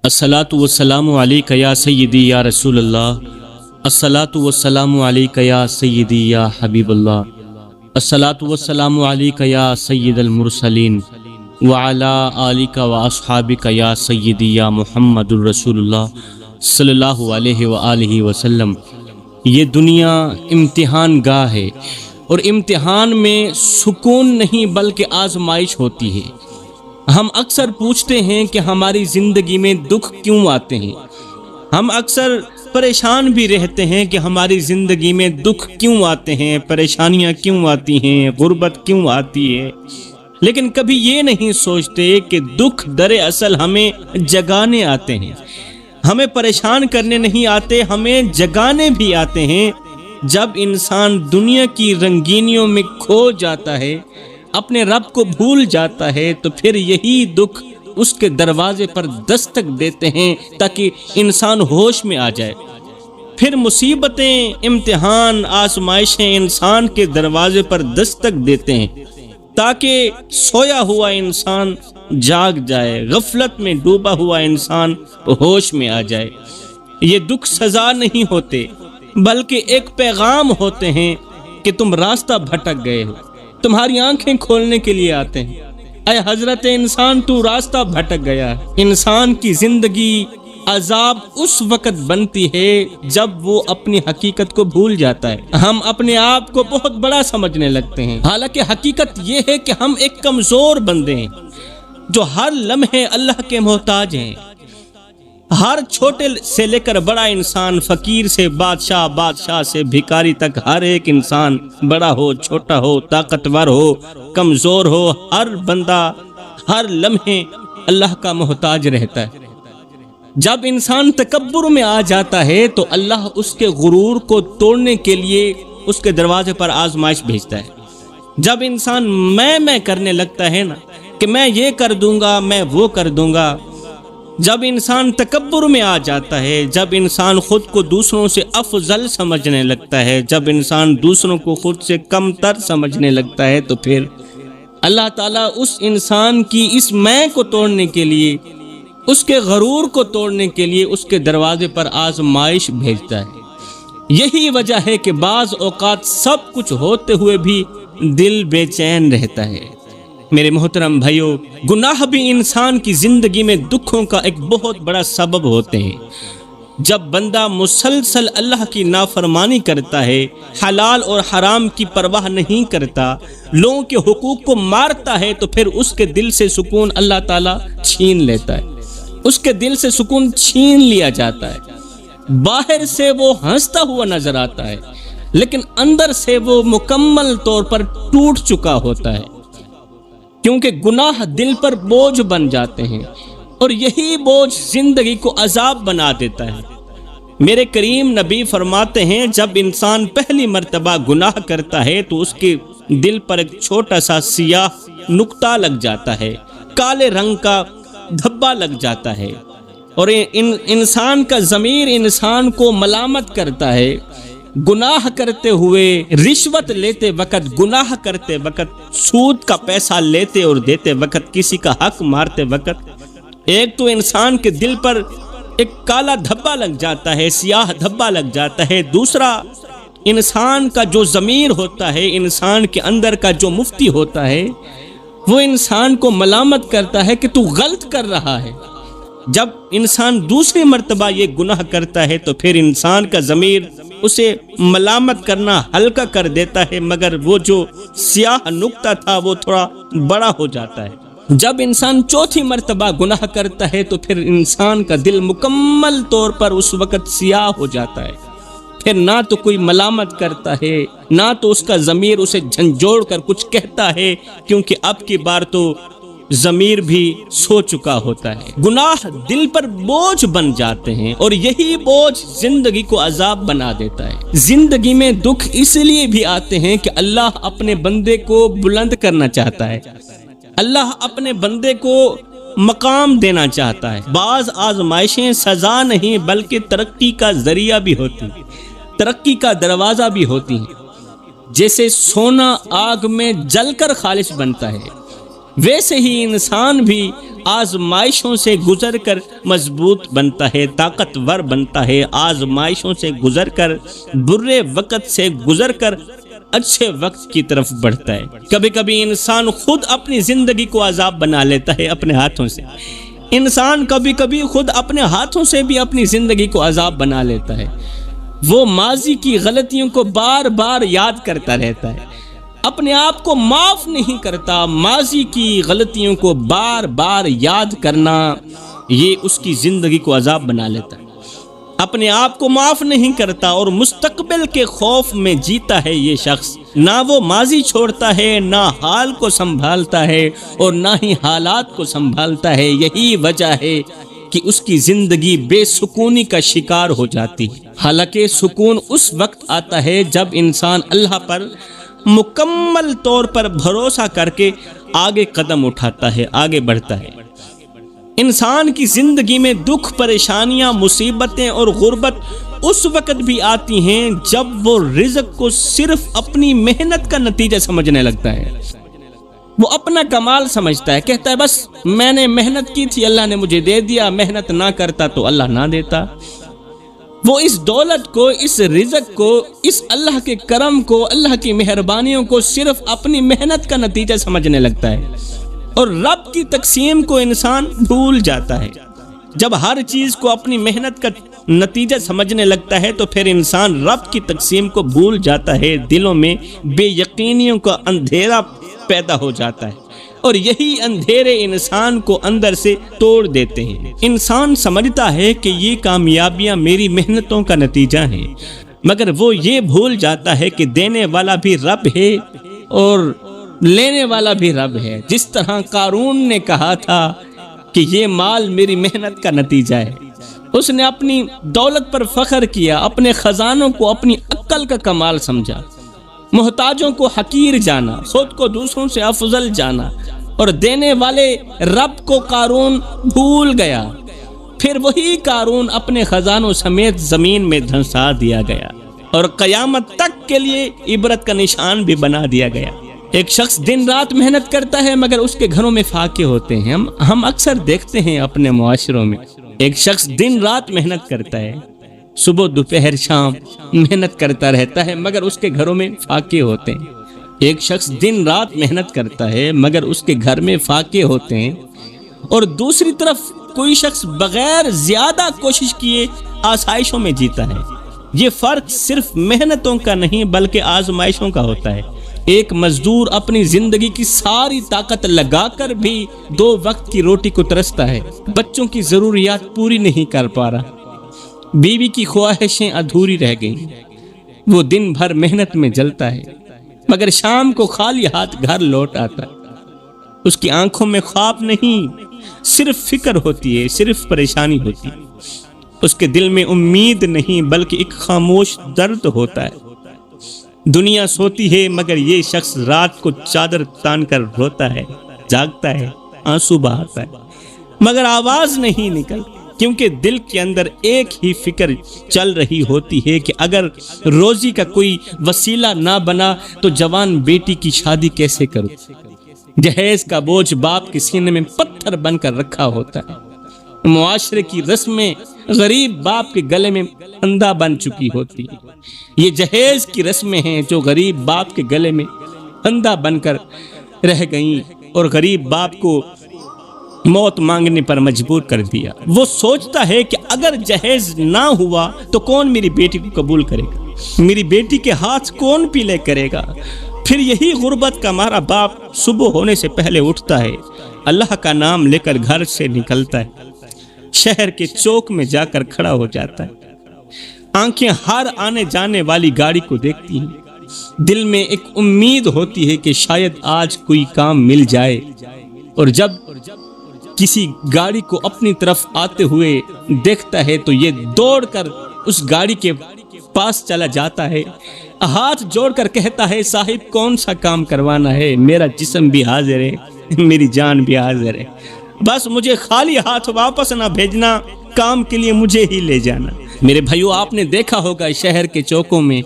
الصلاۃ والسلام علیک یا سیدی یا رسول اللہ، الصلاۃ والسلام علیک یا سیدی یا حبیب اللہ، الصلاۃ والسلام علیک یا سید المرسلین وعلی آلک و اصحابک یا سیدی یا محمد الرسول اللہ صلی اللہ علیہ وآلہ وسلم۔ یہ دنیا امتحان گاہ ہے، اور امتحان میں سکون نہیں بلکہ آزمائش ہوتی ہے۔ ہم اکثر پوچھتے ہیں کہ ہماری زندگی میں دکھ کیوں آتے ہیں، ہم اکثر پریشان بھی رہتے ہیں کہ ہماری زندگی میں دکھ کیوں آتے ہیں، پریشانیاں کیوں آتی ہیں، غربت کیوں آتی ہے، لیکن کبھی یہ نہیں سوچتے کہ دکھ دراصل ہمیں جگانے آتے ہیں، ہمیں پریشان کرنے نہیں آتے، ہمیں جگانے بھی آتے ہیں۔ جب انسان دنیا کی رنگینیوں میں کھو جاتا ہے، اپنے رب کو بھول جاتا ہے، تو پھر یہی دکھ اس کے دروازے پر دستک دیتے ہیں تاکہ انسان ہوش میں آ جائے۔ پھر مصیبتیں، امتحان، آزمائشیں انسان کے دروازے پر دستک دیتے ہیں تاکہ سویا ہوا انسان جاگ جائے، غفلت میں ڈوبا ہوا انسان ہوش میں آ جائے۔ یہ دکھ سزا نہیں ہوتے بلکہ ایک پیغام ہوتے ہیں کہ تم راستہ بھٹک گئے ہو، تمہاری آنکھیں کھولنے کے لیے آتے ہیں۔ اے حضرت انسان، تو راستہ بھٹک گیا ہے۔ انسان کی زندگی عذاب اس وقت بنتی ہے جب وہ اپنی حقیقت کو بھول جاتا ہے۔ ہم اپنے آپ کو بہت بڑا سمجھنے لگتے ہیں، حالانکہ حقیقت یہ ہے کہ ہم ایک کمزور بندے ہیں جو ہر لمحے اللہ کے محتاج ہیں۔ ہر چھوٹے سے لے کر بڑا انسان، فقیر سے بادشاہ، بادشاہ سے بھکاری تک، ہر ایک انسان بڑا ہو، چھوٹا ہو، طاقتور ہو، کمزور ہو، ہر بندہ ہر لمحے اللہ کا محتاج رہتا ہے۔ جب انسان تکبر میں آ جاتا ہے تو اللہ اس کے غرور کو توڑنے کے لیے اس کے دروازے پر آزمائش بھیجتا ہے۔ جب انسان میں کرنے لگتا ہے نا کہ میں یہ کر دوں گا، میں وہ کر دوں گا، جب انسان تکبر میں آ جاتا ہے، جب انسان خود کو دوسروں سے افضل سمجھنے لگتا ہے، جب انسان دوسروں کو خود سے کم تر سمجھنے لگتا ہے، تو پھر اللہ تعالیٰ اس انسان کی اس میں کو توڑنے کے لیے، اس کے غرور کو توڑنے کے لیے اس کے دروازے پر آزمائش بھیجتا ہے۔ یہی وجہ ہے کہ بعض اوقات سب کچھ ہوتے ہوئے بھی دل بے چین رہتا ہے۔ میرے محترم بھائیو، گناہ بھی انسان کی زندگی میں دکھوں کا ایک بہت بڑا سبب ہوتے ہیں۔ جب بندہ مسلسل اللہ کی نافرمانی کرتا ہے، حلال اور حرام کی پرواہ نہیں کرتا، لوگوں کے حقوق کو مارتا ہے، تو پھر اس کے دل سے سکون اللہ تعالیٰ چھین لیتا ہے، اس کے دل سے سکون چھین لیا جاتا ہے۔ باہر سے وہ ہنستا ہوا نظر آتا ہے، لیکن اندر سے وہ مکمل طور پر ٹوٹ چکا ہوتا ہے، کیونکہ گناہ دل پر بوجھ بن جاتے ہیں، اور یہی بوجھ زندگی کو عذاب بنا دیتا ہے۔ میرے کریم نبی فرماتے ہیں، جب انسان پہلی مرتبہ گناہ کرتا ہے تو اس کے دل پر ایک چھوٹا سا سیاہ نقطہ لگ جاتا ہے، کالے رنگ کا دھبا لگ جاتا ہے، اور انسان کا ضمیر انسان کو ملامت کرتا ہے۔ گناہ کرتے ہوئے، رشوت لیتے وقت، گناہ کرتے وقت، سود کا پیسہ لیتے اور دیتے وقت، کسی کا حق مارتے وقت، ایک تو انسان کے دل پر ایک کالا دھبا لگ جاتا ہے، سیاہ دھبا لگ جاتا ہے۔ دوسرا، انسان کا جو ضمیر ہوتا ہے، انسان کے اندر کا جو مفتی ہوتا ہے، وہ انسان کو ملامت کرتا ہے کہ تو غلط کر رہا ہے۔ جب انسان دوسری مرتبہ یہ گناہ کرتا ہے تو پھر انسان کا ضمیر اسے ملامت کرنا ہلکا کر دیتا ہے، مگر وہ جو سیاہ نقطہ تھا وہ تھوڑا بڑا ہو جاتا ہے۔ جب انسان چوتھی مرتبہ گناہ کرتا ہے تو پھر انسان کا دل مکمل طور پر اس وقت سیاہ ہو جاتا ہے۔ پھر نہ تو کوئی ملامت کرتا ہے، نہ تو اس کا ضمیر اسے جھنجھوڑ کر کچھ کہتا ہے، کیونکہ اب کی بار تو ضمیر بھی سو چکا ہوتا ہے۔ گناہ دل پر بوجھ بن جاتے ہیں، اور یہی بوجھ زندگی کو عذاب بنا دیتا ہے۔ زندگی میں دکھ اس لیے بھی آتے ہیں کہ اللہ اپنے بندے کو بلند کرنا چاہتا ہے، اللہ اپنے بندے کو مقام دینا چاہتا ہے۔ بعض آزمائشیں سزا نہیں بلکہ ترقی کا ذریعہ بھی ہوتی ہیں، ترقی کا دروازہ بھی ہوتی ہیں۔ جیسے سونا آگ میں جل کر خالص بنتا ہے، ویسے ہی انسان بھی آزمائشوں سے گزر کر مضبوط بنتا ہے، طاقتور بنتا ہے، آزمائشوں سے گزر کر، برے وقت سے گزر کر اچھے وقت کی طرف بڑھتا ہے۔ کبھی کبھی انسان خود اپنی زندگی کو عذاب بنا لیتا ہے اپنے ہاتھوں سے۔ انسان کبھی کبھی خود اپنے ہاتھوں سے بھی اپنی زندگی کو عذاب بنا لیتا ہے۔ وہ ماضی کی غلطیوں کو بار بار یاد کرتا رہتا ہے، اپنے آپ کو معاف نہیں کرتا۔ ماضی کی غلطیوں کو بار بار یاد کرنا یہ اس کی زندگی کو عذاب بنا لیتا ہے۔ اپنے آپ کو معاف نہیں کرتا اور مستقبل کے خوف میں جیتا ہے یہ شخص۔ نہ وہ ماضی چھوڑتا ہے، نہ حال کو سنبھالتا ہے اور نہ ہی حالات کو سنبھالتا ہے۔ یہی وجہ ہے کہ اس کی زندگی بے سکونی کا شکار ہو جاتی ہے۔ حالانکہ سکون اس وقت آتا ہے جب انسان اللہ پر مکمل طور پر بھروسہ کر کے آگے قدم اٹھاتا ہے، آگے بڑھتا ہے۔ انسان کی زندگی میں دکھ، پریشانیاں، مصیبتیں اور غربت اس وقت بھی آتی ہیں جب وہ رزق کو صرف اپنی محنت کا نتیجہ سمجھنے لگتا ہے۔ وہ اپنا کمال سمجھتا ہے، کہتا ہے بس میں نے محنت کی تھی، اللہ نے مجھے دے دیا، محنت نہ کرتا تو اللہ نہ دیتا۔ وہ اس دولت کو، اس رزق کو، اس اللہ کے کرم کو، اللہ کی مہربانیوں کو صرف اپنی محنت کا نتیجہ سمجھنے لگتا ہے اور رب کی تقسیم کو انسان بھول جاتا ہے۔ جب ہر چیز کو اپنی محنت کا نتیجہ سمجھنے لگتا ہے تو پھر انسان رب کی تقسیم کو بھول جاتا ہے، دلوں میں بے یقینیوں کا اندھیرا پیدا ہو جاتا ہے اور یہی اندھیرے انسان کو اندر سے توڑ دیتے ہیں۔ انسان سمجھتا ہے کہ یہ کامیابیاں میری محنتوں کا نتیجہ ہیں، مگر وہ یہ بھول جاتا ہے کہ دینے والا بھی رب ہے اور لینے والا بھی رب ہے۔ جس طرح قارون نے کہا تھا کہ یہ مال میری محنت کا نتیجہ ہے، اس نے اپنی دولت پر فخر کیا، اپنے خزانوں کو اپنی عقل کا کمال سمجھا، محتاجوں کو حقیر جانا، خود کو دوسروں سے افضل جانا اور دینے والے رب کو قارون بھول گیا۔ پھر وہی قارون اپنے خزانوں سمیت زمین میں دھنسا دیا گیا اور قیامت تک کے لیے عبرت کا نشان بھی بنا دیا گیا۔ ایک شخص دن رات محنت کرتا ہے مگر اس کے گھروں میں فاقے ہوتے ہیں۔ ہم اکثر دیکھتے ہیں اپنے معاشروں میں، ایک شخص دن رات محنت کرتا ہے، صبح دوپہر شام محنت کرتا رہتا ہے مگر اس کے گھروں میں فاقے ہوتے ہیں۔ ایک شخص دن رات محنت کرتا ہے مگر اس کے گھر میں فاقے ہوتے ہیں، اور دوسری طرف کوئی شخص بغیر زیادہ کوشش کیے آسائشوں میں جیتا ہے۔ یہ فرق صرف محنتوں کا نہیں بلکہ آزمائشوں کا ہوتا ہے۔ ایک مزدور اپنی زندگی کی ساری طاقت لگا کر بھی 2 وقت کی روٹی کو ترستا ہے، بچوں کی ضروریات پوری نہیں کر پا رہا، بیوی کی خواہشیں ادھوری رہ گئیں۔ وہ دن بھر محنت میں جلتا ہے مگر شام کو خالی ہاتھ گھر لوٹ آتا ہے۔ اس کی آنکھوں میں خواب نہیں، صرف فکر ہوتی ہے، صرف پریشانی ہوتی ہے۔ اس کے دل میں امید نہیں بلکہ ایک خاموش درد ہوتا ہے۔ دنیا سوتی ہے مگر یہ شخص رات کو چادر تان کر روتا ہے، جاگتا ہے، آنسو بہاتا ہے مگر آواز نہیں نکلتی، کیونکہ دل کے اندر ایک ہی فکر چل رہی ہوتی ہے کہ اگر روزی کا کوئی وسیلہ نہ بنا تو جوان بیٹی کی شادی کیسے کروں۔ جہیز کا بوجھ باپ کے سینے میں پتھر بن کر رکھا ہوتا ہے۔ معاشرے کی رسمیں غریب باپ کے گلے میں پھندا بن چکی ہوتی ہے۔ یہ جہیز کی رسمیں ہیں جو غریب باپ کے گلے میں پھندا بن کر رہ گئیں اور غریب باپ کو موت مانگنے پر مجبور کر دیا۔ وہ سوچتا ہے کہ اگر جہیز نہ ہوا تو کون میری بیٹی کو قبول کرے گا، میری بیٹی کے ہاتھ کون پیلے کرے گا۔ پھر یہی غربت کا مارا باپ صبح ہونے سے پہلے اٹھتا ہے، اللہ کا نام لے کر گھر سے نکلتا ہے، شہر کے چوک میں جا کر کھڑا ہو جاتا ہے۔ آنکھیں ہر آنے جانے والی گاڑی کو دیکھتی ہیں، دل میں ایک امید ہوتی ہے کہ شاید آج کوئی کام مل جائے، اور جب کسی گاڑی کو اپنی طرف آتے ہوئے دیکھتا ہے تو یہ دوڑ کر اس گاڑی کے پاس چلا جاتا ہے، ہاتھ جوڑ کر کہتا ہے صاحب کون سا کام کروانا ہے، میرا جسم بھی حاضر ہے، میری جان بھی حاضر ہے، بس مجھے خالی ہاتھ واپس نہ بھیجنا، کام کے لیے مجھے ہی لے جانا۔ میرے بھائیو، آپ نے دیکھا ہوگا شہر کے چوکوں میں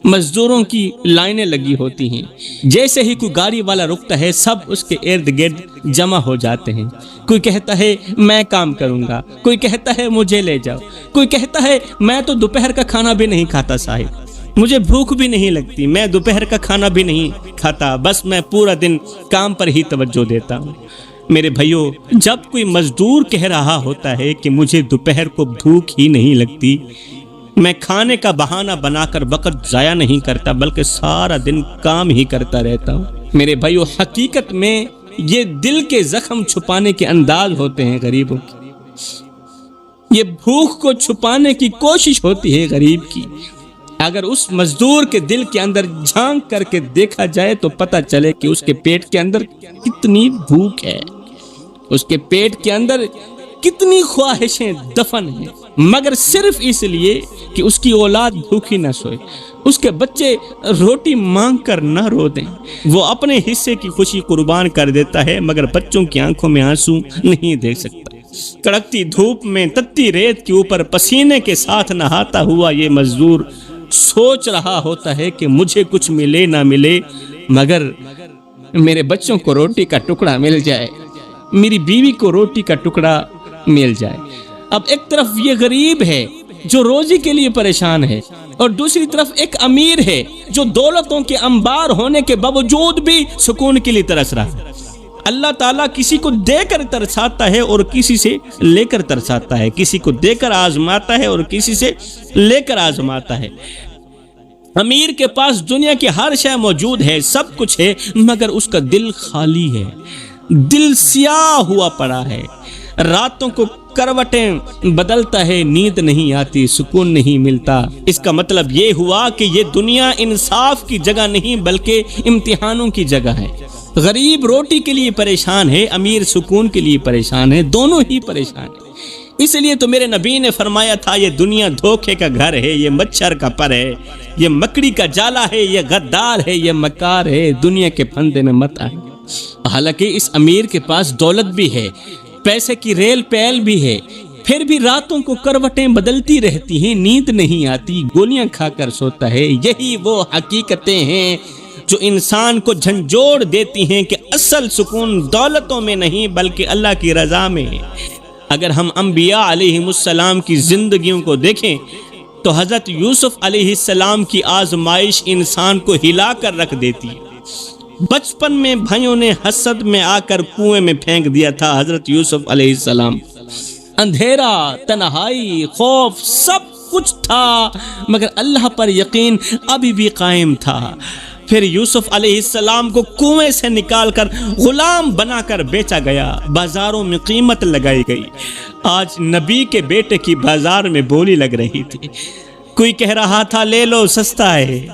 مزدوروں کی لائنیں لگی ہوتی ہیں، جیسے ہی کوئی گاڑی والا رکتا ہے سب اس کے ارد گرد جمع ہو جاتے ہیں۔ کوئی کہتا ہے میں کام کروں گا، کوئی کہتا ہے مجھے لے جاؤ، کوئی کہتا ہے میں تو دوپہر کا کھانا بھی نہیں کھاتا صاحب، مجھے بھوک بھی نہیں لگتی، میں دوپہر کا کھانا بھی نہیں کھاتا، بس میں پورا دن کام پر ہی توجہ دیتا ہوں۔ میرے بھائیوں، جب کوئی مزدور کہہ رہا ہوتا ہے کہ مجھے دوپہر کو بھوک ہی نہیں لگتی، میں کھانے کا بہانہ بنا کر وقت ضائع نہیں کرتا بلکہ سارا دن کام ہی کرتا رہتا ہوں، میرے بھائیوں، حقیقت میں یہ دل کے زخم چھپانے کے انداز ہوتے ہیں غریبوں کی، یہ بھوک کو چھپانے کی کوشش ہوتی ہے غریب کی۔ اگر اس مزدور کے دل کے اندر جھانک کر کے دیکھا جائے تو پتہ چلے کہ اس کے پیٹ کے اندر کتنی بھوک ہے، اس کے پیٹ کے اندر کتنی خواہشیں دفن ہیں، مگر صرف اس لیے کہ اس کی اولاد بھوکی نہ سوئے، اس کے بچے روٹی مانگ کر نہ رو دیں، وہ اپنے حصے کی خوشی قربان کر دیتا ہے مگر بچوں کی آنکھوں میں آنسو نہیں دیکھ سکتا۔ کڑکتی دھوپ میں تتی ریت کے اوپر پسینے کے ساتھ نہاتا ہوا یہ مزدور سوچ رہا ہوتا ہے کہ مجھے کچھ ملے نہ ملے مگر میرے بچوں کو روٹی کا ٹکڑا مل جائے، میری بیوی کو روٹی کا ٹکڑا مل جائے۔ اب ایک طرف یہ غریب ہے جو روزی کے لیے پریشان ہے، اور دوسری طرف ایک امیر ہے جو دولتوں کے انبار ہونے کے باوجود بھی سکون کے لیے ترس رہا ہے۔ اللہ تعالیٰ کسی کو دے کر ترساتا ہے اور کسی سے لے کر ترساتا ہے، کسی کو دے کر آزماتا ہے اور کسی سے لے کر آزماتا ہے۔ امیر کے پاس دنیا کی ہر شے موجود ہے، سب کچھ ہے، مگر اس کا دل خالی ہے، دل سیاہ ہوا پڑا ہے، راتوں کو کروٹیں بدلتا ہے، نیند نہیں آتی، سکون نہیں ملتا۔ اس کا مطلب یہ ہوا کہ یہ دنیا انصاف کی جگہ نہیں بلکہ امتحانوں کی جگہ ہے۔ غریب روٹی کے لیے پریشان ہے، امیر سکون کے لیے پریشان ہے، دونوں ہی پریشان ہیں۔ اس لیے تو میرے نبی نے فرمایا تھا یہ دنیا دھوکے کا گھر ہے، یہ مچھر کا پر ہے، یہ مکڑی کا جالا ہے، یہ غدار ہے، یہ مکار ہے، دنیا کے پھندے میں مت آئے۔ حالانکہ اس امیر کے پاس دولت بھی ہے، پیسے کی ریل پیل بھی ہے، پھر بھی راتوں کو کروٹیں بدلتی رہتی ہیں، نیند نہیں آتی، گولیاں کھا کر سوتا ہے۔ یہی وہ حقیقتیں ہیں جو انسان کو جھنجھوڑ دیتی ہیں کہ اصل سکون دولتوں میں نہیں بلکہ اللہ کی رضا میں ہے۔ اگر ہم انبیاء علیہم السلام کی زندگیوں کو دیکھیں تو حضرت یوسف علیہ السلام کی آزمائش انسان کو ہلا کر رکھ دیتی ہے۔ بچپن میں بھائیوں نے حسد میں آ کر کنویں میں پھینک دیا تھا حضرت یوسف علیہ السلام، اندھیرا، تنہائی، خوف، سب کچھ تھا مگر اللہ پر یقین ابھی بھی قائم تھا۔ پھر یوسف علیہ السلام کو کنویں سے نکال کر غلام بنا کر بیچا گیا، بازاروں میں قیمت لگائی گئی۔ آج نبی کے بیٹے کی بازار میں بولی لگ رہی تھی، کوئی کہہ رہا تھا لے لو سستا ہے،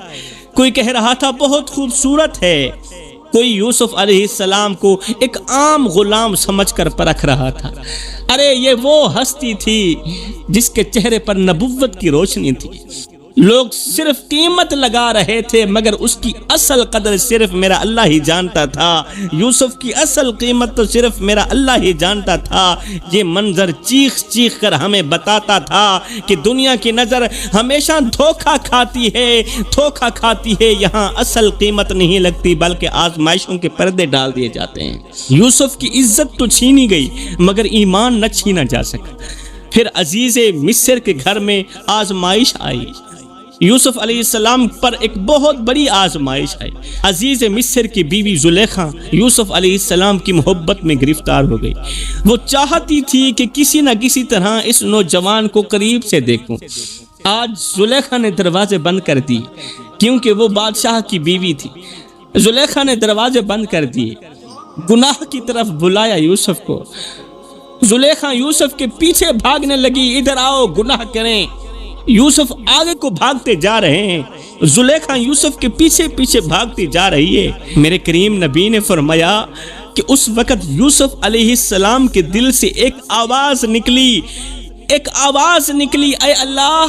کوئی کہہ رہا تھا بہت خوبصورت ہے، کوئی یوسف علیہ السلام کو ایک عام غلام سمجھ کر پرکھ رہا تھا۔ ارے یہ وہ ہستی تھی جس کے چہرے پر نبوت کی روشنی تھی، لوگ صرف قیمت لگا رہے تھے مگر اس کی اصل قدر صرف میرا اللہ ہی جانتا تھا، یوسف کی اصل قیمت تو صرف میرا اللہ ہی جانتا تھا۔ یہ منظر چیخ چیخ کر ہمیں بتاتا تھا کہ دنیا کی نظر ہمیشہ دھوکہ کھاتی ہے، یہاں اصل قیمت نہیں لگتی بلکہ آزمائشوں کے پردے ڈال دیے جاتے ہیں۔ یوسف کی عزت تو چھینی گئی مگر ایمان نہ چھینا جا سکا۔ پھر عزیز مصر کے گھر میں آزمائش آئی، یوسف علیہ السلام پر ایک بہت بڑی آزمائش آئی۔ عزیز مصر کی بیوی زلیخا یوسف علیہ السلام کی محبت میں گرفتار ہو گئی، وہ چاہتی تھی کہ کسی نہ کسی طرح اس نوجوان کو قریب سے دیکھوں۔ آج زلیخا نے دروازے بند کر دی کیونکہ وہ بادشاہ کی بیوی تھی، زلیخا نے دروازے بند کر دیے، گناہ کی طرف بلایا یوسف کو۔ زلیخا یوسف کے پیچھے بھاگنے لگی، ادھر آؤ گناہ کریں۔ یوسف آگے کو بھاگتے جا رہے ہیں، زلیخا یوسف کے پیچھے پیچھے بھاگتی جا رہی ہے۔ میرے کریم نبی نے فرمایا کہ اس وقت یوسف علیہ السلام کے دل سے ایک آواز نکلی، اے اللہ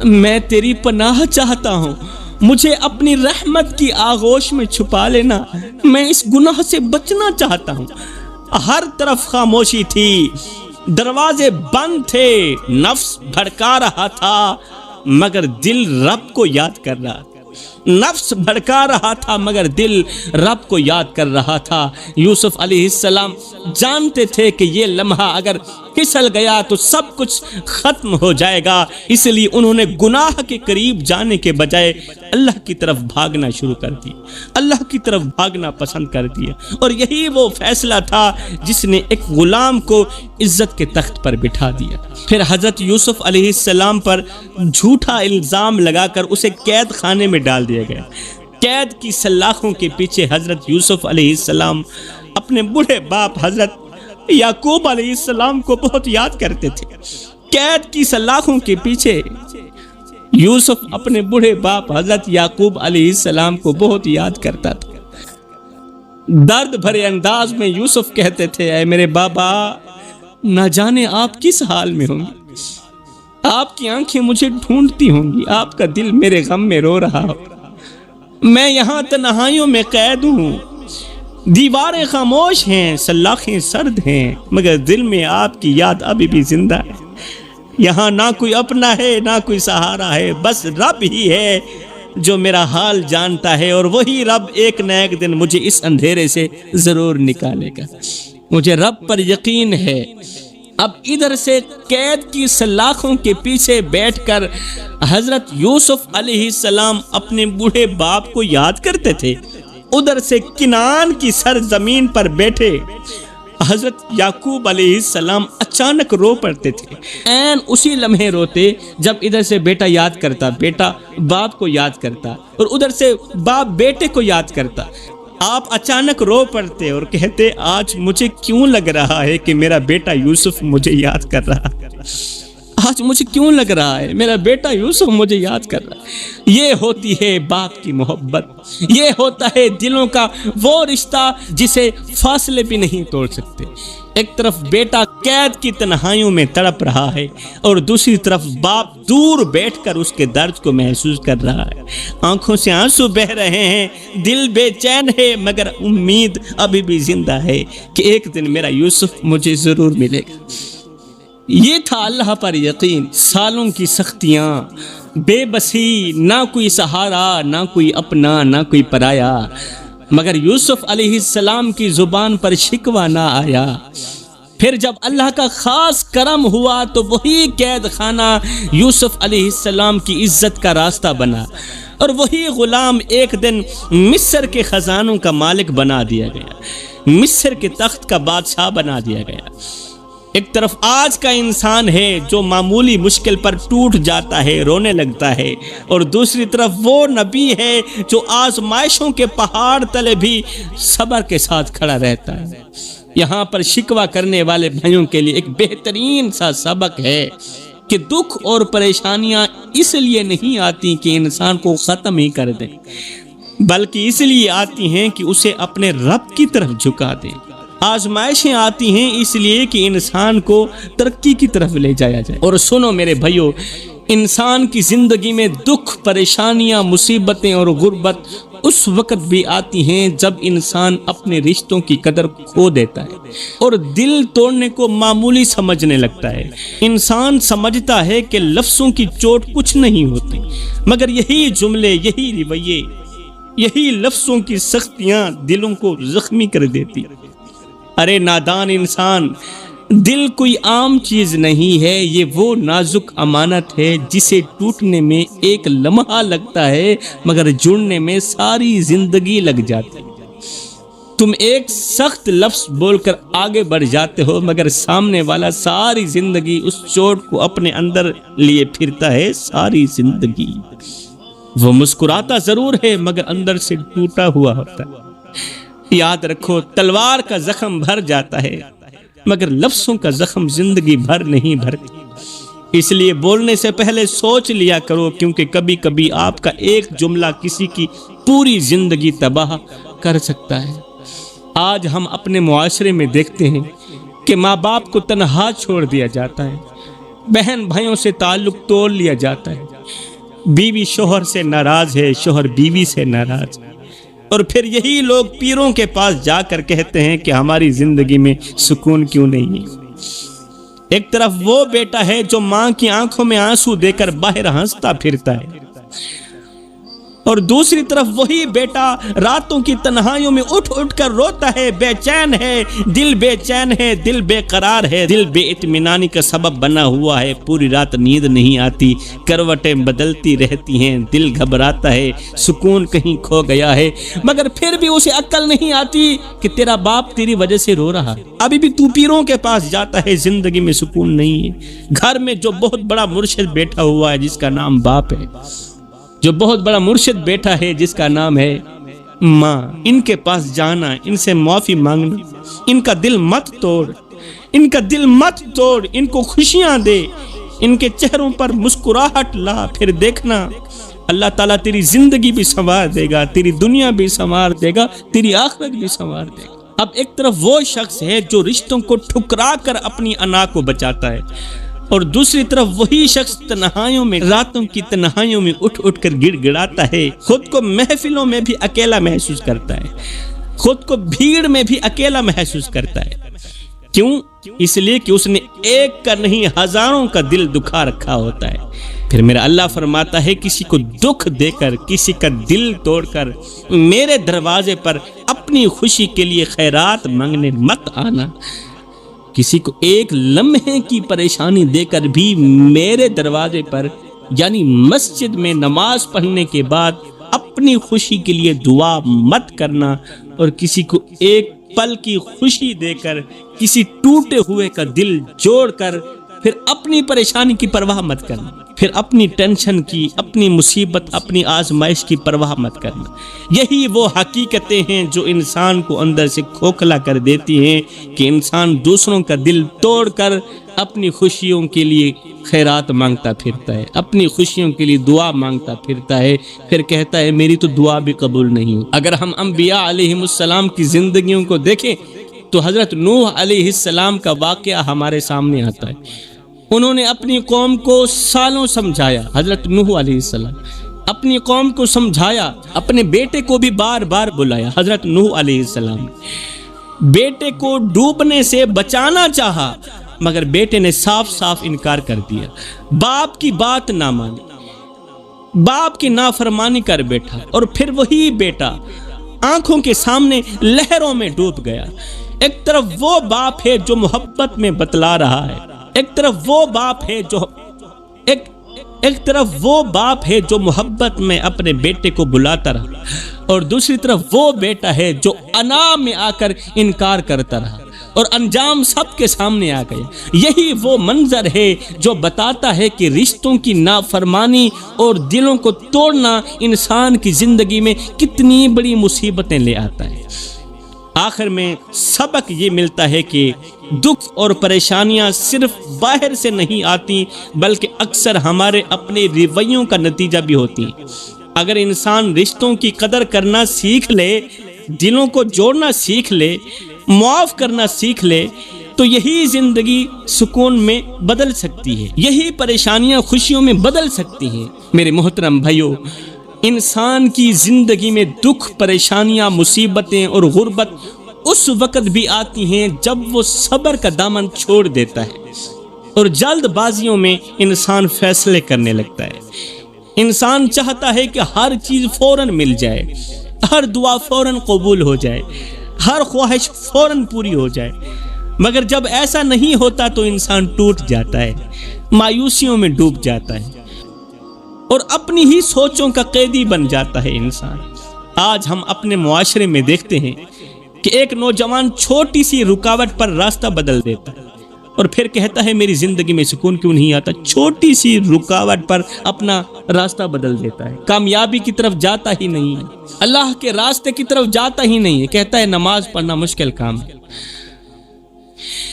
میں تیری پناہ چاہتا ہوں، مجھے اپنی رحمت کی آغوش میں چھپا لینا، میں اس گناہ سے بچنا چاہتا ہوں۔ ہر طرف خاموشی تھی، دروازے بند تھے، نفس بھڑکا رہا تھا مگر دل رب کو یاد کر رہا۔ نفس بھڑکا رہا تھا مگر دل رب کو یاد کر رہا تھا۔ یوسف علیہ السلام جانتے تھے کہ یہ لمحہ اگر پھسل گیا تو سب کچھ ختم ہو جائے گا، اس لیے انہوں نے گناہ کے قریب جانے کے بجائے اللہ کی طرف بھاگنا شروع کر دیا، اللہ کی طرف بھاگنا پسند کر دیا۔ اور یہی وہ فیصلہ تھا جس نے ایک غلام کو عزت کے تخت پر بٹھا دیا۔ پھر حضرت یوسف علیہ السلام پر جھوٹا الزام لگا کر اسے قید خانے میں ڈال دیا گیا۔ قید کی سلاخوں کے پیچھے حضرت یوسف علیہ السلام اپنے بوڑھے باپ حضرت یعقوب علیہ السلام کو بہت یاد کرتے تھے۔ قید کی سلاخوں کے پیچھے یوسف اپنے بوڑھے باپ حضرت یعقوب علیہ السلام کو بہت یاد کرتا تھا۔ درد بھرے انداز میں یوسف کہتے تھے، اے میرے بابا، نہ جانے آپ کس حال میں ہوں گے، آپ کی آنکھیں مجھے ڈھونڈتی ہوں گی، آپ کا دل میرے غم میں رو رہا ہو، میں یہاں تنہائیوں میں قید ہوں، دیواریں خاموش ہیں، سلاخیں سرد ہیں، مگر دل میں آپ کی یاد ابھی بھی زندہ ہے۔ یہاں نہ کوئی اپنا ہے نہ کوئی سہارا ہے، بس رب ہی ہے جو میرا حال جانتا ہے، اور وہی رب ایک نہ ایک دن مجھے اس اندھیرے سے ضرور نکالے گا۔ مجھے رب پر یقین ہے۔ اب ادھر سے قید کی سلاخوں کے پیچھے بیٹھ کر حضرت یوسف علیہ السلام اپنے بوڑھے باپ کو یاد کرتے تھے، ادھر سے کنعان کی سرزمین پر بیٹھے حضرت یعقوب علیہ السلام اچانک رو پڑتے تھے۔ عین اسی لمحے روتے جب ادھر سے بیٹا یاد کرتا، بیٹا باپ کو یاد کرتا، اور ادھر سے باپ بیٹے کو یاد کرتا۔ آپ اچانک رو پڑتے اور کہتے، آج مجھے کیوں لگ رہا ہے کہ میرا بیٹا یوسف مجھے یاد کر رہا ہے، آج مجھے کیوں لگ رہا ہے میرا بیٹا یوسف مجھے یاد کر رہا ہے۔ یہ ہوتی ہے باپ کی محبت، یہ ہوتا ہے دلوں کا وہ رشتہ جسے فاصلے بھی نہیں توڑ سکتے۔ ایک طرف بیٹا قید کی تنہائیوں میں تڑپ رہا ہے اور دوسری طرف باپ دور بیٹھ کر اس کے درد کو محسوس کر رہا ہے۔ آنکھوں سے آنسو بہ رہے ہیں، دل بے چین ہے، مگر امید ابھی بھی زندہ ہے کہ ایک دن میرا یوسف مجھے ضرور ملے گا۔ یہ تھا اللہ پر یقین۔ سالوں کی سختیاں، بے بسی، نہ کوئی سہارا، نہ کوئی اپنا، نہ کوئی پرایا، مگر یوسف علیہ السلام کی زبان پر شکوہ نہ آیا۔ پھر جب اللہ کا خاص کرم ہوا تو وہی قید خانہ یوسف علیہ السلام کی عزت کا راستہ بنا، اور وہی غلام ایک دن مصر کے خزانوں کا مالک بنا دیا گیا، مصر کے تخت کا بادشاہ بنا دیا گیا۔ ایک طرف آج کا انسان ہے جو معمولی مشکل پر ٹوٹ جاتا ہے، رونے لگتا ہے، اور دوسری طرف وہ نبی ہے جو آزمائشوں کے پہاڑ تلے بھی صبر کے ساتھ کھڑا رہتا ہے۔ یہاں پر شکوہ کرنے والے بھائیوں کے لیے ایک بہترین سا سبق ہے کہ دکھ اور پریشانیاں اس لیے نہیں آتی کہ انسان کو ختم ہی کر دیں، بلکہ اس لیے آتی ہیں کہ اسے اپنے رب کی طرف جھکا دیں۔ آزمائشیں آتی ہیں اس لیے کہ انسان کو ترقی کی طرف لے جایا جائے۔ اور سنو میرے بھائیو، انسان کی زندگی میں دکھ، پریشانیاں، مصیبتیں اور غربت اس وقت بھی آتی ہیں جب انسان اپنے رشتوں کی قدر کھو دیتا ہے اور دل توڑنے کو معمولی سمجھنے لگتا ہے۔ انسان سمجھتا ہے کہ لفظوں کی چوٹ کچھ نہیں ہوتی، مگر یہی جملے، یہی رویے، یہی لفظوں کی سختیاں دلوں کو زخمی کر دیتی۔ ارے نادان انسان، دل کوئی عام چیز نہیں ہے، یہ وہ نازک امانت ہے جسے ٹوٹنے میں ایک لمحہ لگتا ہے مگر جڑنے میں ساری زندگی لگ جاتی ہے۔ تم ایک سخت لفظ بول کر آگے بڑھ جاتے ہو مگر سامنے والا ساری زندگی اس چوٹ کو اپنے اندر لیے پھرتا ہے، ساری زندگی۔ وہ مسکراتا ضرور ہے مگر اندر سے ٹوٹا ہوا ہوتا ہے۔ یاد رکھو، تلوار کا زخم بھر جاتا ہے مگر لفظوں کا زخم زندگی بھر نہیں بھرتی۔ اس لیے بولنے سے پہلے سوچ لیا کرو، کیونکہ کبھی کبھی آپ کا ایک جملہ کسی کی پوری زندگی تباہ کر سکتا ہے۔ آج ہم اپنے معاشرے میں دیکھتے ہیں کہ ماں باپ کو تنہا چھوڑ دیا جاتا ہے، بہن بھائیوں سے تعلق توڑ لیا جاتا ہے، بیوی شوہر سے ناراض ہے، شوہر بیوی سے ناراض ہے، اور پھر یہی لوگ پیروں کے پاس جا کر کہتے ہیں کہ ہماری زندگی میں سکون کیوں نہیں ہے۔ ایک طرف وہ بیٹا ہے جو ماں کی آنکھوں میں آنسو دے کر باہر ہنستا پھرتا ہے، اور دوسری طرف وہی بیٹا راتوں کی تنہائیوں میں اٹھ اٹھ کر روتا ہے، بے چین ہے، دل بے قرار ہے، دل بے اطمینانی کا سبب بنا ہوا ہے، پوری رات نیند نہیں آتی، کروٹیں بدلتی رہتی ہیں، دل گھبراتا ہے، سکون کہیں کھو گیا ہے، مگر پھر بھی اسے عقل نہیں آتی کہ تیرا باپ تیری وجہ سے رو رہا ہے، ابھی بھی تو پیروں کے پاس جاتا ہے، زندگی میں سکون نہیں ہے، گھر میں جو بہت بڑا مرشد بیٹھا ہوا ہے جس کا نام باپ ہے، جو بہت بڑا مرشد بیٹھا ہے جس کا نام ہے ماں، ان کے پاس جانا، ان سے معافی مانگنا، ان کا دل مت توڑ، ان کا دل مت توڑ، ان کو خوشیاں دے، ان کے چہروں پر مسکراہٹ لا، پھر دیکھنا اللہ تعالیٰ تیری زندگی بھی سنوار دے گا، تیری دنیا بھی سنوار دے گا، تیری آخرت بھی سنوار دے گا۔ اب ایک طرف وہ شخص ہے جو رشتوں کو ٹھکرا کر اپنی انا کو بچاتا ہے، اور دوسری طرف وہی شخص تنہائیوں میں، راتوں کی تنہائیوں میں اٹھ اٹھ کر گڑ گڑاتا ہے، خود کو محفلوں میں بھی اکیلا محسوس کرتا ہے، خود کو بھیڑ میں بھی اکیلا محسوس کرتا ہے۔ کیوں؟ اس لیے کہ اس نے ایک کا نہیں ہزاروں کا دل دکھا رکھا ہوتا ہے۔ پھر میرا اللہ فرماتا ہے کسی کو دکھ دے کر، کسی کا دل توڑ کر میرے دروازے پر اپنی خوشی کے لیے خیرات مانگنے مت آنا، کسی کو ایک لمحے کی پریشانی دے کر بھی میرے دروازے پر یعنی مسجد میں نماز پڑھنے کے بعد اپنی خوشی کے لیے دعا مت کرنا، اور کسی کو ایک پل کی خوشی دے کر کسی ٹوٹے ہوئے کا دل جوڑ کر پھر اپنی پریشانی کی پرواہ مت کرنا، پھر اپنی ٹینشن کی، اپنی مصیبت، اپنی آزمائش کی پرواہ مت کرنا۔ یہی وہ حقیقتیں ہیں جو انسان کو اندر سے کھوکھلا کر دیتی ہیں کہ انسان دوسروں کا دل توڑ کر اپنی خوشیوں کے لیے خیرات مانگتا پھرتا ہے، اپنی خوشیوں کے لیے دعا مانگتا پھرتا ہے، پھر کہتا ہے میری تو دعا بھی قبول نہیں ہوئی۔ اگر ہم انبیاء علیہم السلام کی زندگیوں کو دیکھیں تو حضرت نوح علیہ السلام کا واقعہ ہمارے سامنے آتا ہے۔ انہوں نے اپنی قوم کو سالوں سمجھایا، حضرت نوح علیہ السلام اپنی قوم کو سمجھایا، اپنے بیٹے کو بھی بار بار بلایا۔ حضرت نوح علیہ السلام نے بیٹے کو ڈوبنے سے بچانا چاہا، مگر بیٹے نے صاف صاف انکار کر دیا، باپ کی بات نہ مانی، باپ کی نافرمانی کر بیٹھا، اور پھر وہی بیٹا آنکھوں کے سامنے لہروں میں ڈوب گیا۔ ایک طرف وہ باپ ہے جو محبت میں بتلا رہا ہے، ایک طرف وہ باپ ہے جو محبت میں اپنے بیٹے کو بلاتا رہا، اور دوسری طرف وہ بیٹا ہے جو انا میں آ کر انکار کرتا رہا، اور انجام سب کے سامنے آ گیا۔ یہی وہ منظر ہے جو بتاتا ہے کہ رشتوں کی نافرمانی اور دلوں کو توڑنا انسان کی زندگی میں کتنی بڑی مصیبتیں لے آتا ہے۔ آخر میں سبق یہ ملتا ہے کہ دکھ اور پریشانیاں صرف باہر سے نہیں آتی، بلکہ اکثر ہمارے اپنے رویوں کا نتیجہ بھی ہوتی ہیں۔ اگر انسان رشتوں کی قدر کرنا سیکھ لے، دلوں کو جوڑنا سیکھ لے، معاف کرنا سیکھ لے، تو یہی زندگی سکون میں بدل سکتی ہے، یہی پریشانیاں خوشیوں میں بدل سکتی ہیں۔ میرے محترم بھائیوں، انسان کی زندگی میں دکھ، پریشانیاں، مصیبتیں اور غربت اس وقت بھی آتی ہیں جب وہ صبر کا دامن چھوڑ دیتا ہے اور جلد بازیوں میں انسان فیصلے کرنے لگتا ہے۔ انسان چاہتا ہے کہ ہر چیز فوراً مل جائے، ہر دعا فوراً قبول ہو جائے، ہر خواہش فوراً پوری ہو جائے، مگر جب ایسا نہیں ہوتا تو انسان ٹوٹ جاتا ہے، مایوسیوں میں ڈوب جاتا ہے اور اپنی ہی سوچوں کا قیدی بن جاتا ہے انسان۔ آج ہم اپنے معاشرے میں دیکھتے ہیں کہ ایک نوجوان چھوٹی سی رکاوٹ پر راستہ بدل دیتا ہے اور پھر کہتا ہے میری زندگی میں سکون کیوں نہیں آتا۔ چھوٹی سی رکاوٹ پر اپنا راستہ بدل دیتا ہے، کامیابی کی طرف جاتا ہی نہیں ہے، اللہ کے راستے کی طرف جاتا ہی نہیں ہے، کہتا ہے نماز پڑھنا مشکل کام ہے۔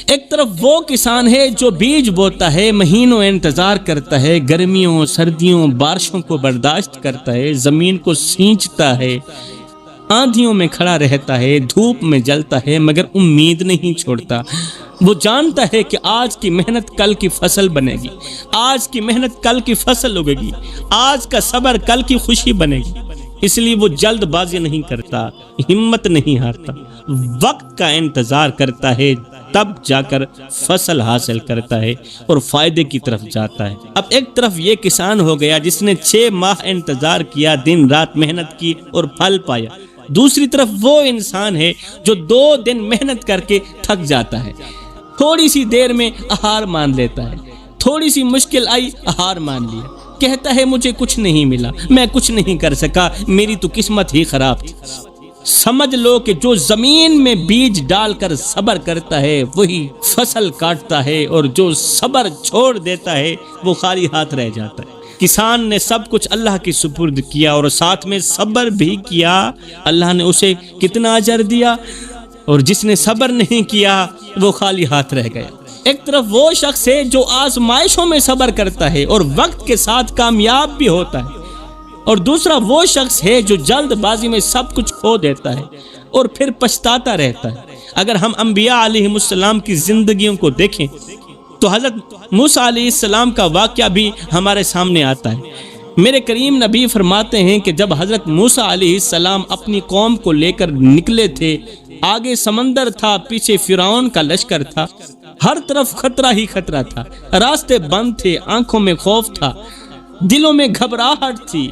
ایک طرف وہ کسان ہے جو بیج بوتا ہے، مہینوں انتظار کرتا ہے، گرمیوں، سردیوں، بارشوں کو برداشت کرتا ہے، زمین کو سینچتا ہے، آندھیوں میں کھڑا رہتا ہے، دھوپ میں جلتا ہے، مگر امید نہیں چھوڑتا۔ وہ جانتا ہے کہ آج کی محنت کل کی فصل بنے گی، آج کی محنت کل کی فصل اگے گی، آج کا صبر کل کی خوشی بنے گی، اس لیے وہ جلد بازی نہیں کرتا، ہمت نہیں ہارتا، وقت کا انتظار کرتا ہے، تب جا کر فصل حاصل کرتا ہے اور فائدے کی طرف جاتا ہے۔ اب ایک طرف یہ کسان ہو گیا جس نے 6 ماہ انتظار کیا، دن رات محنت کی اور پھل پایا، دوسری طرف وہ انسان ہے جو 2 دن محنت کر کے تھک جاتا ہے، تھوڑی سی دیر میں ہار مان لیتا ہے، تھوڑی سی مشکل آئی ہار مان لیا، کہتا ہے مجھے کچھ نہیں ملا، میں کچھ نہیں کر سکا، میری تو قسمت ہی خراب تھی۔ سمجھ لو کہ جو زمین میں بیج ڈال کر صبر کرتا ہے وہی فصل کاٹتا ہے، اور جو صبر چھوڑ دیتا ہے وہ خالی ہاتھ رہ جاتا ہے۔ کسان نے سب کچھ اللہ کی سپرد کیا اور ساتھ میں صبر بھی کیا، اللہ نے اسے کتنا اجر دیا، اور جس نے صبر نہیں کیا وہ خالی ہاتھ رہ گیا۔ ایک طرف وہ شخص ہے جو آزمائشوں میں صبر کرتا ہے اور وقت کے ساتھ کامیاب بھی ہوتا ہے، اور دوسرا وہ شخص ہے جو جلد بازی میں سب کچھ کھو دیتا ہے اور پھر پچھتاتا رہتا ہے۔ اگر ہم انبیاء علیہ السلام کی زندگیوں کو دیکھیں تو حضرت موسیٰ علیہ السلام کا واقعہ بھی ہمارے سامنے آتا ہے۔ میرے کریم نبی فرماتے ہیں کہ جب حضرت موسیٰ علیہ السلام اپنی قوم کو لے کر نکلے تھے، آگے سمندر تھا، پیچھے فرعون کا لشکر تھا، ہر طرف خطرہ ہی خطرہ تھا، راستے بند تھے، آنکھوں میں خوف تھا، دلوں میں گھبراہٹ تھی۔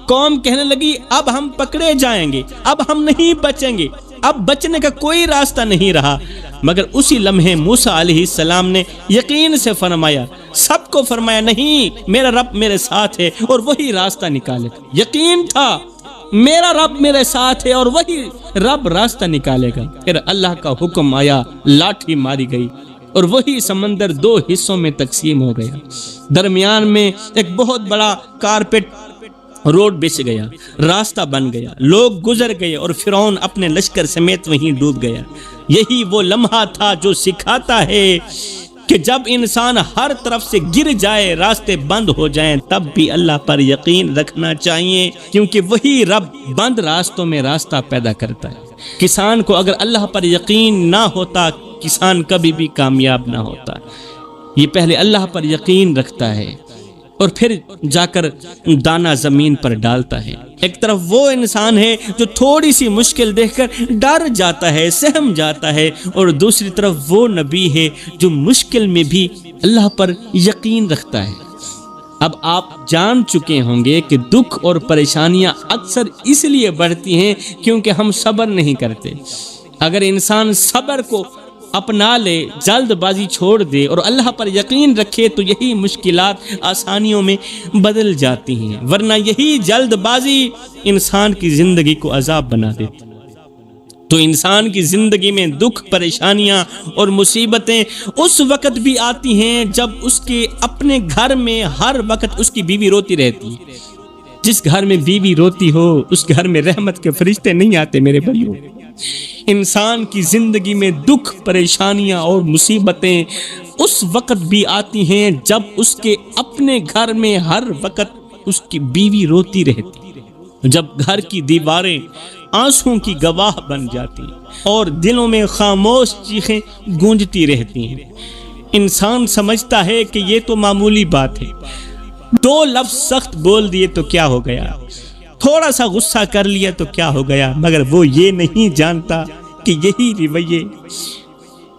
قوم کہنے لگی اب ہم پکڑے جائیں گے، اب ہم نہیں بچیں گے، اب بچنے کا کوئی راستہ نہیں رہا۔ مگر اسی لمحے موسیٰ علیہ السلام نے یقین سے فرمایا، سب کو فرمایا نہیں، میرا رب میرے ساتھ ہے اور وہی راستہ نکالے گا۔ یقین تھا میرا رب میرے ساتھ ہے اور وہی رب راستہ نکالے گا۔ پھر اللہ کا حکم آیا، لاٹھی ماری گئی اور وہی سمندر 2 حصوں میں تقسیم ہو گیا، درمیان میں ایک بہت بڑا کارپیٹ روڈ بچ گیا، راستہ بن گیا، لوگ گزر گئے اور فرعون اپنے لشکر سمیت وہیں ڈوب گیا۔ یہی وہ لمحہ تھا جو سکھاتا ہے کہ جب انسان ہر طرف سے گر جائے، راستے بند ہو جائیں، تب بھی اللہ پر یقین رکھنا چاہیے، کیونکہ وہی رب بند راستوں میں راستہ پیدا کرتا ہے۔ کسان کو اگر اللہ پر یقین نہ ہوتا، کسان کبھی بھی کامیاب نہ ہوتا۔ یہ پہلے اللہ پر یقین رکھتا ہے اور پھر جا کر دانا زمین پر ڈالتا ہے۔ ایک طرف وہ انسان ہے جو تھوڑی سی مشکل دیکھ کر ڈر جاتا ہے، سہم جاتا ہے، اور دوسری طرف وہ نبی ہے جو مشکل میں بھی اللہ پر یقین رکھتا ہے۔ اب آپ جان چکے ہوں گے کہ دکھ اور پریشانیاں اکثر اس لیے بڑھتی ہیں کیونکہ ہم صبر نہیں کرتے۔ اگر انسان صبر کو اپنا لے، جلد بازی چھوڑ دے اور اللہ پر یقین رکھے تو یہی مشکلات آسانیوں میں بدل جاتی ہیں، ورنہ یہی جلد بازی انسان کی زندگی کو عذاب بنا دیتی۔ تو انسان کی زندگی میں دکھ، پریشانیاں اور مصیبتیں اس وقت بھی آتی ہیں جب اس کے اپنے گھر میں ہر وقت اس کی بیوی روتی رہتی ہے۔ جس گھر میں بیوی روتی ہو اس گھر میں رحمت کے فرشتے نہیں آتے میرے بھائیوں۔ انسان کی زندگی میں دکھ، پریشانیاں اور مصیبتیں اس وقت بھی آتی ہیں جب اس کے اپنے گھر میں ہر وقت اس کی بیوی روتی رہتی ہے، جب گھر کی دیواریں آنسوں کی گواہ بن جاتی ہیں اور دلوں میں خاموش چیخیں گونجتی رہتی ہیں۔ انسان سمجھتا ہے کہ یہ تو معمولی بات ہے، 2 لفظ سخت بول دیے تو کیا ہو گیا، تھوڑا سا غصہ کر لیا تو کیا ہو گیا، مگر وہ یہ نہیں جانتا کہ یہی رویے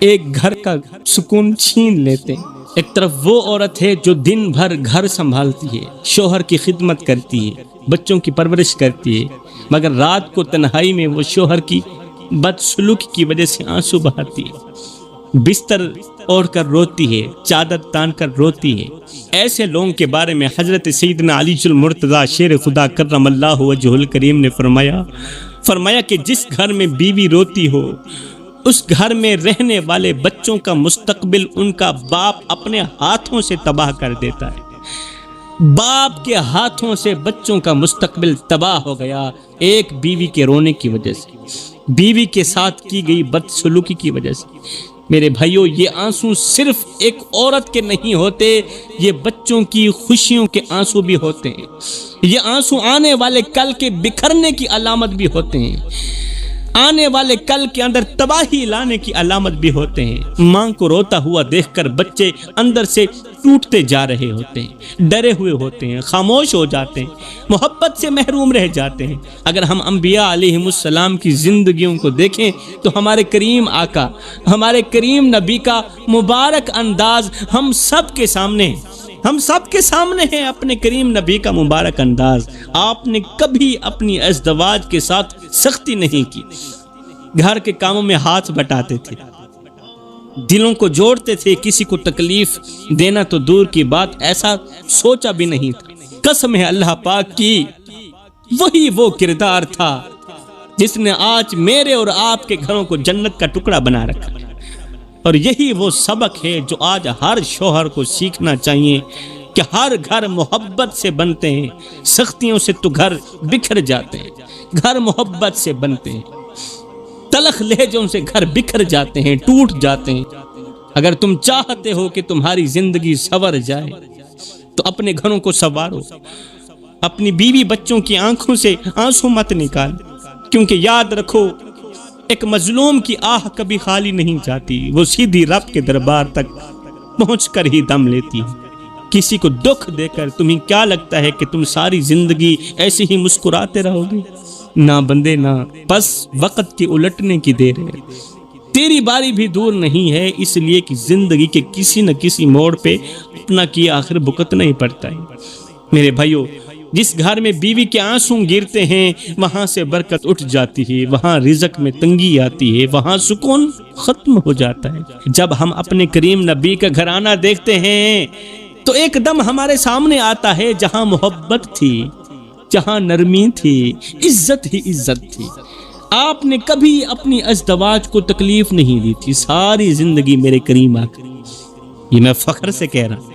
ایک گھر کا سکون چھین لیتے ہیں۔ ایک طرف وہ عورت ہے جو دن بھر گھر سنبھالتی ہے، شوہر کی خدمت کرتی ہے، بچوں کی پرورش کرتی ہے، مگر رات کو تنہائی میں وہ شوہر کی بدسلوکی کی وجہ سے آنسو بہاتی ہے، بستر اوڑھ کر روتی ہے، چادر تان کر روتی ہے۔ ایسے لوگوں کے بارے میں حضرت سیدنا علی المرتضیٰ شیر خدا کرم اللہ وجہہ الکریم نے فرمایا کہ جس گھر میں بیوی روتی ہو اس گھر میں رہنے والے بچوں کا مستقبل ان کا باپ اپنے ہاتھوں سے تباہ کر دیتا ہے۔ باپ کے ہاتھوں سے بچوں کا مستقبل تباہ ہو گیا، ایک بیوی کے رونے کی وجہ سے، بیوی کے ساتھ کی گئی بدسلوکی کی وجہ سے۔ میرے بھائیوں، یہ آنسو صرف ایک عورت کے نہیں ہوتے، یہ بچوں کی خوشیوں کے آنسو بھی ہوتے ہیں، یہ آنسو آنے والے کل کے بکھرنے کی علامت بھی ہوتے ہیں۔ آنے والے کل کے اندر تباہی لانے کی علامت بھی ہوتے ہیں۔ ماں کو روتا ہوا دیکھ کر بچے اندر سے ٹوٹتے جا رہے ہوتے ہیں، ڈرے ہوئے ہوتے ہیں، خاموش ہو جاتے ہیں، محبت سے محروم رہ جاتے ہیں۔ اگر ہم انبیاء علیہم السلام کی زندگیوں کو دیکھیں تو ہمارے کریم آقا، ہمارے کریم نبی کا مبارک انداز ہم سب کے سامنے ہے، ہم سب کے سامنے ہے اپنے کریم نبی کا مبارک انداز۔ آپ نے کبھی اپنی ازدواج کے ساتھ سختی نہیں کی، گھر کے کاموں میں ہاتھ بٹاتے تھے، دلوں کو جوڑتے تھے، کسی کو تکلیف دینا تو دور کی بات، ایسا سوچا بھی نہیں تھا۔ قسم ہے اللہ پاک کی، وہی وہ کردار تھا جس نے آج میرے اور آپ کے گھروں کو جنت کا ٹکڑا بنا رکھا، اور یہی وہ سبق ہے جو آج ہر شوہر کو سیکھنا چاہیے کہ ہر گھر محبت سے بنتے ہیں، سختیوں سے تو گھر بکھر جاتے ہیں، گھر محبت سے بنتے ہیں، تلخ لہجوں سے گھر بکھر جاتے ہیں، ٹوٹ جاتے ہیں۔ اگر تم چاہتے ہو کہ تمہاری زندگی سنور جائے تو اپنے گھروں کو سنوارو، اپنی بیوی بچوں کی آنکھوں سے آنسو مت نکال، کیونکہ یاد رکھو ایک مظلوم کی آہ کبھی خالی نہیں جاتی، وہ سیدھی رب کے دربار تک پہنچ کر ہی دم لیتی ہے۔ کسی کو دکھ دے کر تمہیں کیا لگتا ہے کہ تم ساری زندگی ایسے ہی مسکراتے رہو گے؟ نہ بندے نہ، بس وقت کے الٹنے کی دیر ہے، تیری باری بھی دور نہیں ہے، اس لیے کہ زندگی کے کسی نہ کسی موڑ پہ اپنا کیا آخر بھگتنا ہی پڑتا ہے۔ میرے بھائیو، جس گھر میں بیوی کے آنسو گرتے ہیں وہاں سے برکت اٹھ جاتی ہے، وہاں رزق میں تنگی آتی ہے، وہاں سکون ختم ہو جاتا ہے۔ جب ہم اپنے کریم نبی کا گھرانہ دیکھتے ہیں تو ایک دم ہمارے سامنے آتا ہے جہاں محبت تھی، جہاں نرمی تھی، عزت ہی عزت تھی۔ آپ نے کبھی اپنی ازدواج کو تکلیف نہیں دی تھی، ساری زندگی میرے کریم آقا، یہ میں فخر سے کہہ رہا ہوں،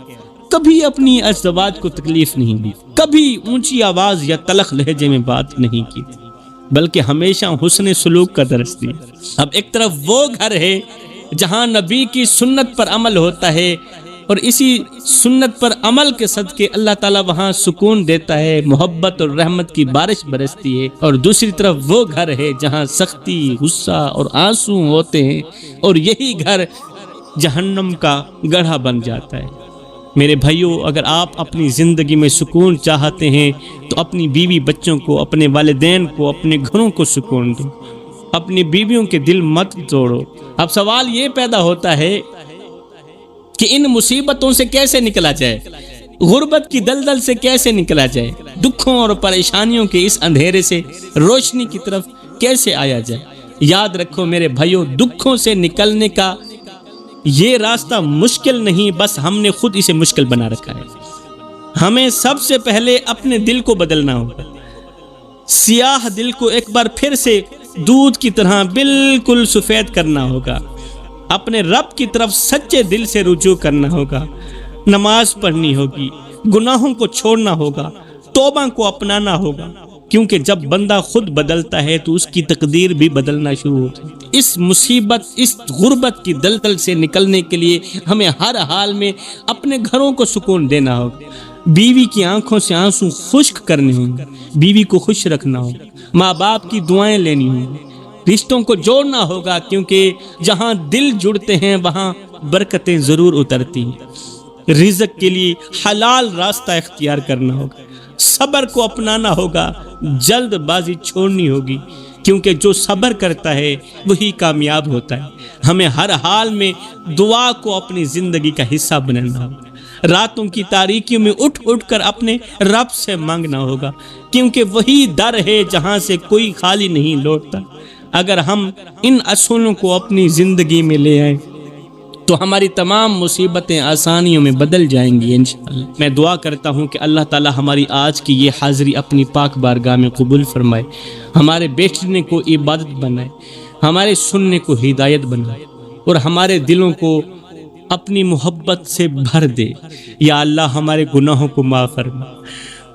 کبھی اپنی ازدواج کو تکلیف نہیں دی، کبھی اونچی آواز یا تلخ لہجے میں بات نہیں کی تھی، بلکہ ہمیشہ حسن سلوک کا درس دیا۔ اب ایک طرف وہ گھر ہے جہاں نبی کی سنت پر عمل ہوتا ہے اور اسی سنت پر عمل کے صدقے اللہ تعالیٰ وہاں سکون دیتا ہے، محبت اور رحمت کی بارش برستی ہے، اور دوسری طرف وہ گھر ہے جہاں سختی، غصہ اور آنسو ہوتے ہیں، اور یہی گھر جہنم کا گڑھا بن جاتا ہے۔ میرے بھائیوں، اگر آپ اپنی زندگی میں سکون چاہتے ہیں تو اپنی بیوی بچوں کو، اپنے والدین کو، اپنے گھروں کو سکون دو، اپنی بیویوں کے دل مت توڑو۔ اب سوال یہ پیدا ہوتا ہے کہ ان مصیبتوں سے کیسے نکلا جائے، غربت کی دلدل سے کیسے نکلا جائے، دکھوں اور پریشانیوں کے اس اندھیرے سے روشنی کی طرف کیسے آیا جائے۔ یاد رکھو میرے بھائیوں، دکھوں سے نکلنے کا یہ راستہ مشکل نہیں، بس ہم نے خود اسے مشکل بنا رکھا ہے۔ ہمیں سب سے پہلے اپنے دل کو بدلنا ہوگا، سیاہ دل کو ایک بار پھر سے دودھ کی طرح بالکل سفید کرنا ہوگا، اپنے رب کی طرف سچے دل سے رجوع کرنا ہوگا، نماز پڑھنی ہوگی، گناہوں کو چھوڑنا ہوگا، توبہ کو اپنانا ہوگا، کیونکہ جب بندہ خود بدلتا ہے تو اس کی تقدیر بھی بدلنا شروع ہوتی ہے۔ اس مصیبت، اس غربت کی دلدل سے نکلنے کے لیے ہمیں ہر حال میں اپنے گھروں کو سکون دینا ہوگا، بیوی کی آنکھوں سے آنسو خشک کرنے ہوں گے، بیوی کو خوش رکھنا ہوگا، ماں باپ کی دعائیں لینی ہوں گی، رشتوں کو جوڑنا ہوگا، کیونکہ جہاں دل جڑتے ہیں وہاں برکتیں ضرور اترتی ہیں۔ رزق کے لیے حلال راستہ اختیار کرنا ہوگا، صبر کو اپنانا ہوگا، جلد بازی چھوڑنی ہوگی، کیونکہ جو صبر کرتا ہے وہی کامیاب ہوتا ہے۔ ہمیں ہر حال میں دعا کو اپنی زندگی کا حصہ بنانا ہوگا، راتوں کی تاریکیوں میں اٹھ اٹھ کر اپنے رب سے مانگنا ہوگا، کیونکہ وہی در ہے جہاں سے کوئی خالی نہیں لوٹتا۔ اگر ہم ان اصولوں کو اپنی زندگی میں لے آئیں تو ہماری تمام مصیبتیں آسانیوں میں بدل جائیں گی انشاءاللہ۔ میں دعا کرتا ہوں کہ اللہ تعالی ہماری آج کی یہ حاضری اپنی پاک بارگاہ میں قبول فرمائے، ہمارے بیٹھنے کو عبادت بنائے، ہمارے سننے کو ہدایت بنائے، اور ہمارے دلوں کو اپنی محبت سے بھر دے۔ یا اللہ، ہمارے گناہوں کو معاف فرما،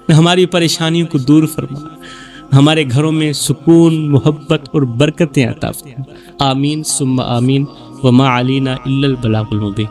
ہماری پریشانیوں کو دور فرما، ہمارے گھروں میں سکون، محبت اور برکتیں عطا فرما۔ آمین ثم آمین، وما علینا الا البلاغ المبین۔